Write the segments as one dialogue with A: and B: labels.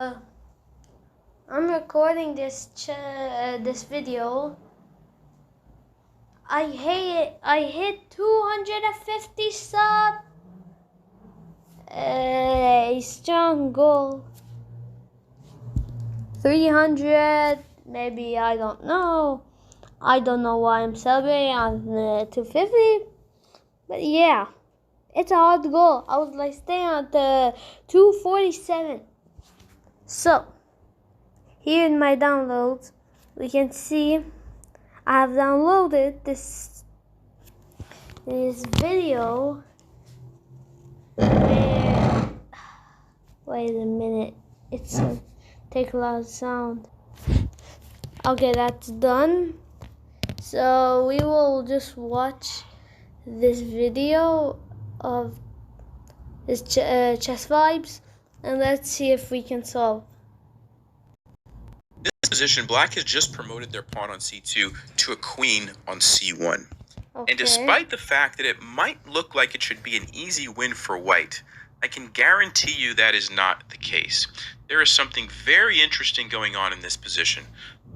A: Uh, I'm recording this video. I hit 250 sub. A strong goal. 300, maybe, I don't know. I don't know why I'm celebrating on 250. But yeah, it's a hard goal. I was like staying at 247. So, here in my downloads, we can see I have downloaded this video where, wait a minute, it's take a lot of sound. Okay, that's done. So we will just watch this video of this chess vibes, and let's see if we can solve.
B: This position, black has just promoted their pawn on c2 to a queen on c1.
A: Okay.
B: And despite the fact that it might look like it should be an easy win for white, I can guarantee you that is not the case. There is something very interesting going on in this position.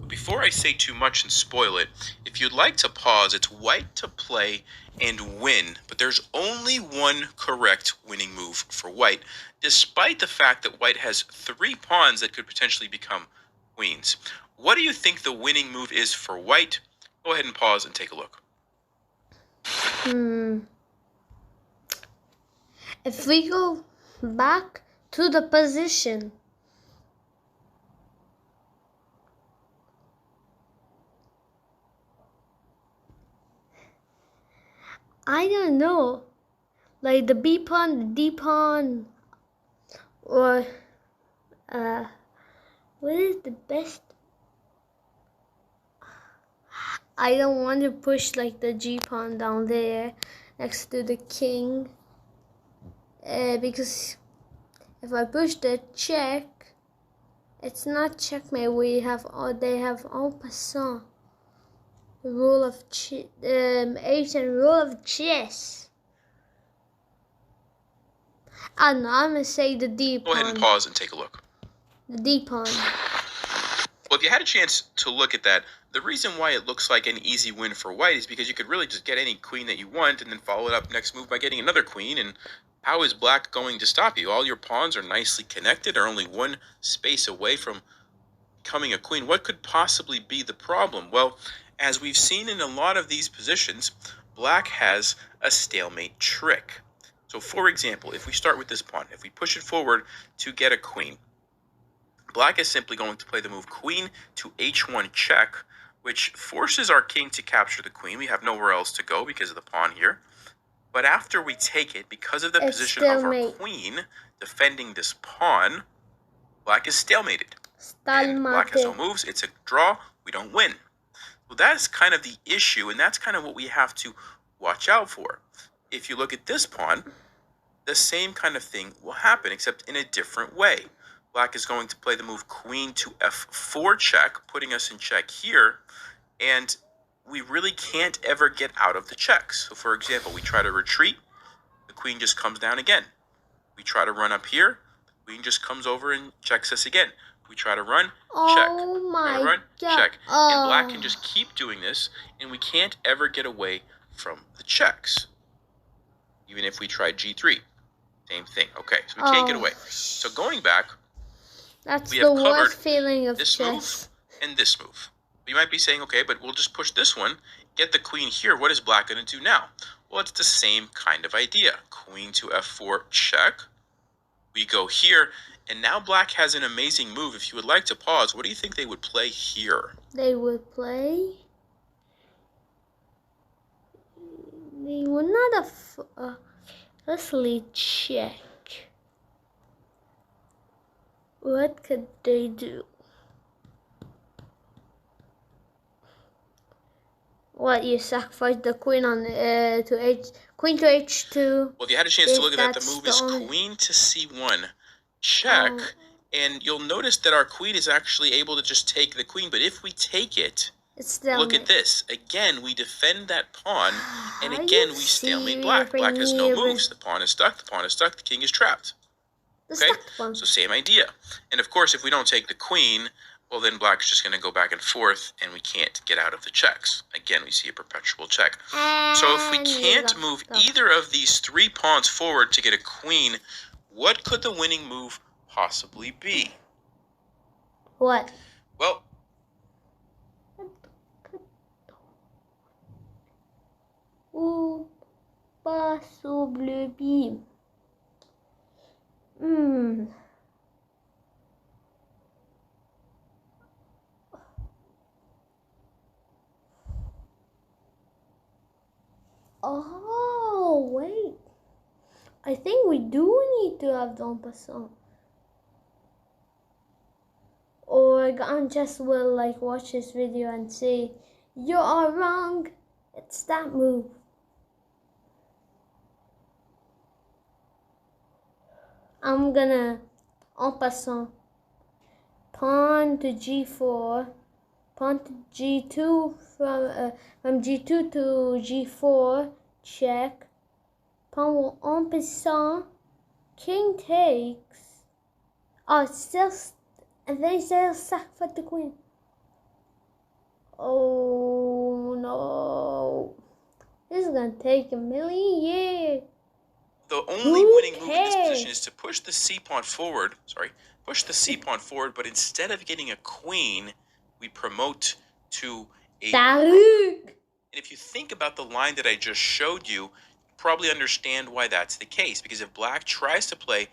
B: But before I say too much and spoil it, if you'd like to pause, it's white to play and win, but there's only one correct winning move for white, despite the fact that white has 3 pawns that could potentially become queens. What do you think the winning move is for white? Go ahead and pause and take a look.
A: If we go back to the position, I don't know, like the B pawn, the D pawn, or what is the best? I don't want to push like the G pawn down there next to the king, because if I push the check, it's not checkmate. They have en passant the rule of H and rule of chess. I don't know, I'm gonna say the D pawn.
B: Go ahead and pause and take a look.
A: The D pawn.
B: Well, if you had a chance to look at that, the reason why it looks like an easy win for white is because you could really just get any queen that you want and then follow it up next move by getting another queen. And how is black going to stop you? All your pawns are nicely connected, are only one space away from becoming a queen. What could possibly be the problem? Well, as we've seen in a lot of these positions, black has a stalemate trick. So for example, if we start with this pawn, if we push it forward to get a queen, black is simply going to play the move queen to h1 check, which forces our king to capture the queen. We have nowhere else to go because of the pawn here. But after we take it, because of the position of our queen defending this pawn, black is stalemated. And black has no moves. It's a draw. We don't win. So that's kind of the issue, and that's kind of what we have to watch out for. If you look at this pawn, the same kind of thing will happen, except in a different way. Black is going to play the move queen to f4 check, putting us in check here, and we really can't ever get out of the checks. So for example, we try to retreat, the queen just comes down again. We try to run up here, the queen just comes over and checks us again. We try to run, check.
A: Oh my
B: run,
A: God.
B: check. And black can just keep doing this, and we can't ever get away from the checks. Even if we try g3, same thing. Okay, so we can't get away. So going back,
A: that's
B: we have
A: the worst feeling of
B: this
A: chess.
B: move and this move. You might be saying, okay, but we'll just push this one, get the queen here. What is black going to do now? Well, it's the same kind of idea. Queen to f4 check. We go here, and now black has an amazing move. If you would like to pause, what do you think they would play here?
A: They would play... They would not have... let's check. What could they do? What, you sacrifice the queen on queen to h2?
B: Well, if you had a chance to look at that, the move is queen to c1 check, and you'll notice that our queen is actually able to just take the queen. But if we take it, look at this. Again, we defend that pawn, and again we stalemate black. Black has no moves. The pawn is stuck. The pawn is stuck. The king is trapped. Okay, so same idea. And of course, if we don't take the queen, well, then black's just going to go back and forth, and we can't get out of the checks. Again, we see a perpetual check. So if we can't move either of these 3 pawns forward to get a queen, what could the winning move possibly be?
A: What?
B: Well,
A: Ou possibly. Oh, wait. I think we do need to have en passant. Or I just will like watch this video and say, you are wrong. It's that move. I'm gonna en passant. Pawn to g4. Pawn to g2 from g2 to g4. Check. Pawn will en passant. King takes. Oh, it's still. And then still sack for the queen. Oh no. This is gonna take a million years.
B: The only winning move in this position is to push the c pawn forward. Push the c pawn forward, but instead of getting a queen, we promote to a rook. And if you think about the line that I just showed you, you probably understand why that's the case. Because if black tries to play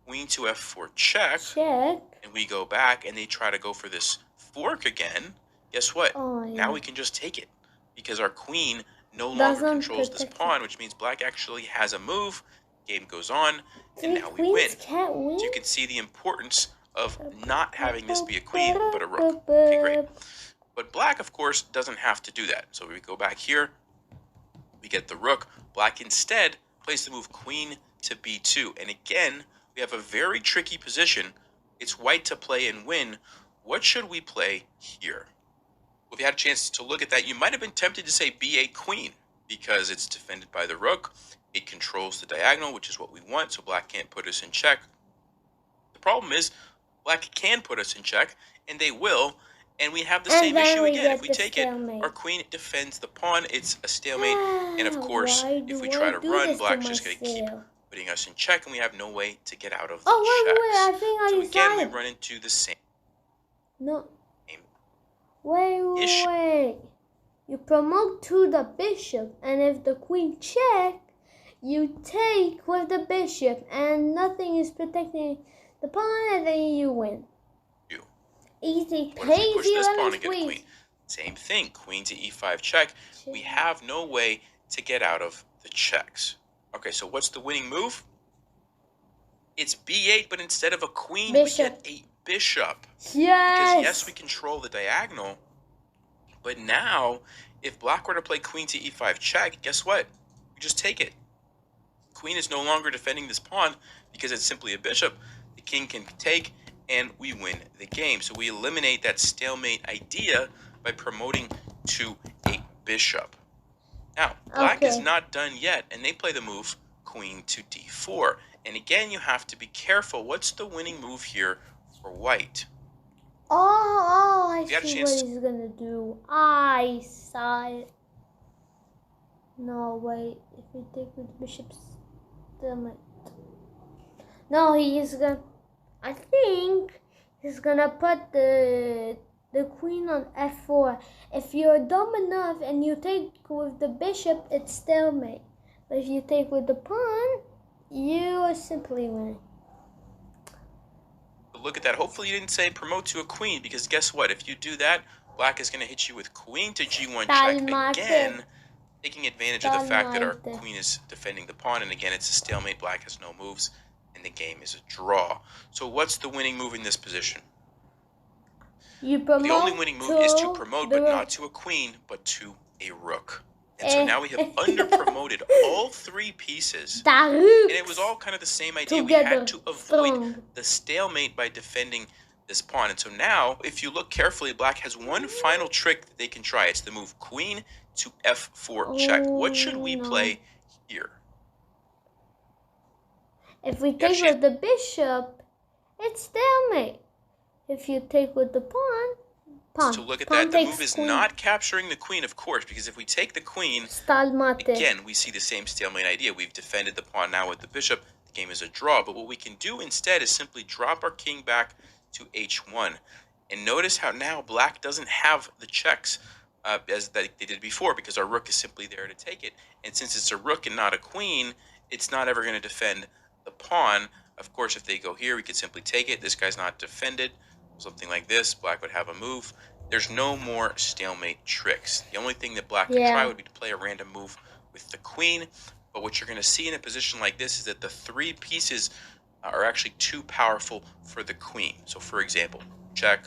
B: queen to f4 check, and we go back and they try to go for this fork again, guess what? Now we can just take it. Because our queen no longer controls this pawn, which means black actually has a move. Game goes on, and now we win. So you can see the importance of not having this be a queen, but a rook. Okay, great. But black, of course, doesn't have to do that. So we go back here, we get the rook. Black instead plays the move queen to b2. And again, we have a very tricky position. It's white to play and win. What should we play here? Well, if you had a chance to look at that, you might have been tempted to say b8 queen, because it's defended by the rook. It controls the diagonal, which is what we want, so black can't put us in check. The problem is, black can put us in check, and they will, and we have the same issue again. If we take it, our queen defends the pawn, it's a stalemate, and of course, if we try to run, black's just going to keep putting us in check, and we have no way to get out of the checks.
A: I think I
B: so again, we run into the same
A: Wait. You promote to the bishop, and if the queen check, you take with the bishop, and nothing is protecting the pawn, and then you win. Easy peasy squeeze.
B: Same thing, queen to e5 check. We have no way to get out of the checks. Okay, so what's the winning move? It's b8, but instead of a queen, we get a bishop.
A: Yes!
B: Because yes, we control the diagonal, but now, if black were to play queen to e5 check, guess what? We just take it. Queen is no longer defending this pawn because it's simply a bishop. The king can take, and we win the game. So we eliminate that stalemate idea by promoting to a bishop. Now, black is not done yet, and they play the move queen to d4. And again, you have to be careful. What's the winning move here for white?
A: I see what he's gonna do. I saw it. No, wait. If we take with bishop's stalemate. No, he is gonna. I think he's gonna put the queen on f4. If you're dumb enough and you take with the bishop, it's stalemate. But if you take with the pawn, you are simply winning.
B: Look at that. Hopefully you didn't say promote to a queen, because guess what? If you do that, black is going to hit you with queen to g1 check again, taking advantage of the fact that our queen is defending the pawn. And again, it's a stalemate. Black has no moves, and the game is a draw. So what's the winning move in this position? The only winning move is to promote, but not to a queen, but to a rook. And so now we have under-promoted all 3 pieces. And it was all kind of the same idea. We had to avoid the stalemate by defending this pawn. And so now, if you look carefully, black has one final trick that they can try. It's the move queen to f4 check. What should we play here?
A: If we take with the bishop, It's stalemate. If you take with the pawn.
B: To look at that, the move is not capturing the queen, of course, because if we take the queen, again, we see the same stalemate idea. We've defended the pawn now with the bishop. The game is a draw, but what we can do instead is simply drop our king back to h1. And notice how now black doesn't have the checks as they did before, because our rook is simply there to take it. And since it's a rook and not a queen, it's not ever going to defend the pawn. Of course, if they go here, we could simply take it. This guy's not defended. Something like this, black would have a move. There's no more stalemate tricks. The only thing that black could try would be to play a random move with the queen. But what you're going to see in a position like this is that the three pieces are actually too powerful for the queen. So for example, check,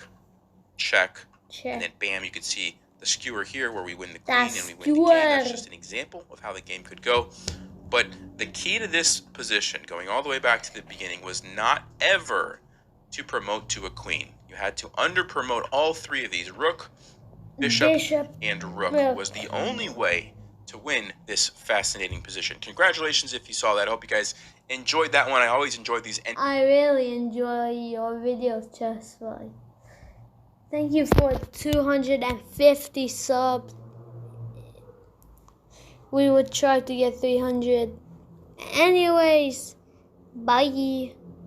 B: check, and then bam, you can see the skewer here where we win the queen and we win the game. That's just an example of how the game could go. But the key to this position, going all the way back to the beginning, was not ever to promote to a queen. You had to under-promote all three of these. Rook, bishop, and rook was the only way to win this fascinating position. Congratulations if you saw that. I hope you guys enjoyed that one. I always enjoy these.
A: I really enjoy your videos, Chessboy. Thank you for 250 subs. We would try to get 300. Anyways, bye.